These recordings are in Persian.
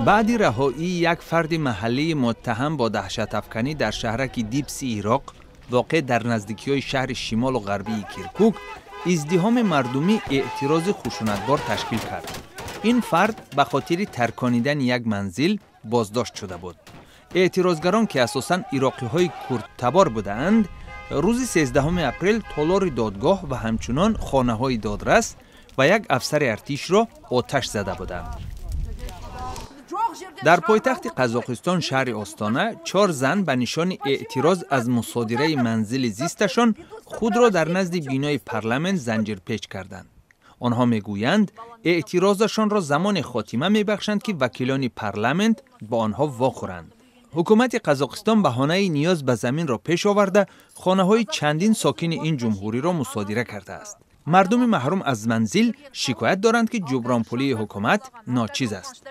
بعد رهایی یک فرد محلی متهم با دهشت افکنی در شهرک دیپسی عراق واقع در نزدیکی‌های شهر شمال و غربی کرکوک، ازدحام مردمی اعتراض خشونتبار تشکیل کرد. این فرد به خاطر ترکاندن یک منزل بازداشت شده بود. اعتراضگران که اساساً عراقی‌های کرد تبار بودند، روز 13 اپریل تالار دادگاه و همچنان خانه‌های دادرس و یک افسر ارتش را آتش زده بودند. در پایتخت قزاقستان شهر آستانه 4 زن به نشان اعتراض از مصادره منزل زیستشان خود را در نزد بینای پارلمان زنجیرپیچ کردند. آنها میگویند اعتراضشان را زمان خاتمه میبخشند که وکیلان پارلمان با آنها واخورند. حکومت قزاقستان بهانه نیاز به زمین را پیش آورده خانه‌های چندین ساکن این جمهوری را مصادره کرده است. مردم محروم از منزل شکایت دارند که جبران پولی حکومت ناچیز است.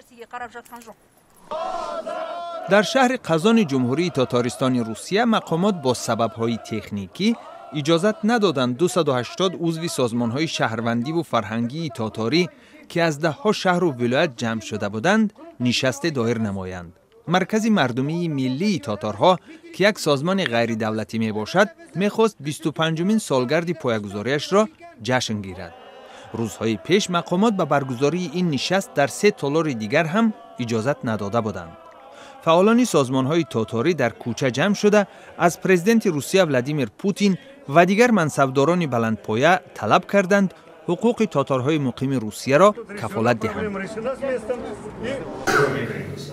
در شهر قزان جمهوری تاتارستان روسیه مقامات با سبب‌های تکنیکی اجازت ندادند 280 عضو سازمان‌های شهروندی و فرهنگی تاتاری که از 10 شهر و ولایت جمع شده بودند نشست دایر نمایند. مرکز مردمی ملی تاتارها که یک سازمان غیر دولتی می باشد می‌خواست 25مین سالگرد پایه‌گذاریش را جشن گیرد. روزهای پیش مقامات به برگزاری این نشست در 3 تالار دیگر هم اجازت نداده بودند. فعالان سازمان‌های تاتاری در کوچه جمع شده از پرزیدنت روسیه ولادیمیر پوتین و دیگر منصبداران بلندپایه طلب کردند حقوق تاتارهای مقیم روسیه را کفالت دهند.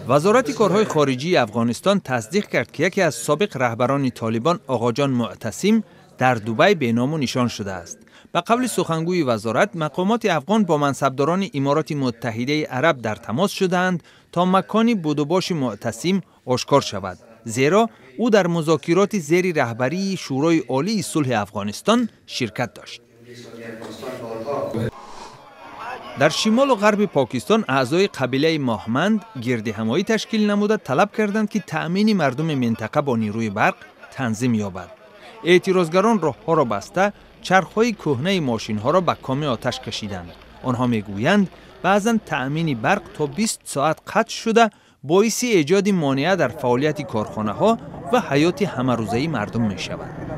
وزارت کارهای خارجی افغانستان تصدیق کرد که یکی از سابق رهبران طالبان آقاجان معتصم در دبی به نام و نشان شده است. به قول سخنگوی وزارت، مقامات افغان با منصبداران امارات متحده عرب در تماس شدند تا مکان بود و باش معتصم آشکار شود، زیرا او در مذاکرات زیر رهبری شورای عالی صلح افغانستان شرکت داشت. در شمال و غرب پاکستان اعضای قبیله ماهمند گرد همایی تشکیل نموده طلب کردند که تأمین مردم منطقه با نیروی برق تنظیم یابد. اعتراضگران راه‌ها را بسته چرخ‌های کهنه ماشین‌ها را به کام آتش کشیدند. آنها میگویند بعضاً تأمین برق تا 20 ساعت قطع شده باعث ایجاد مانع در فعالیت کارخانه‌ها و حیات همه‌روزه مردم می‌شود.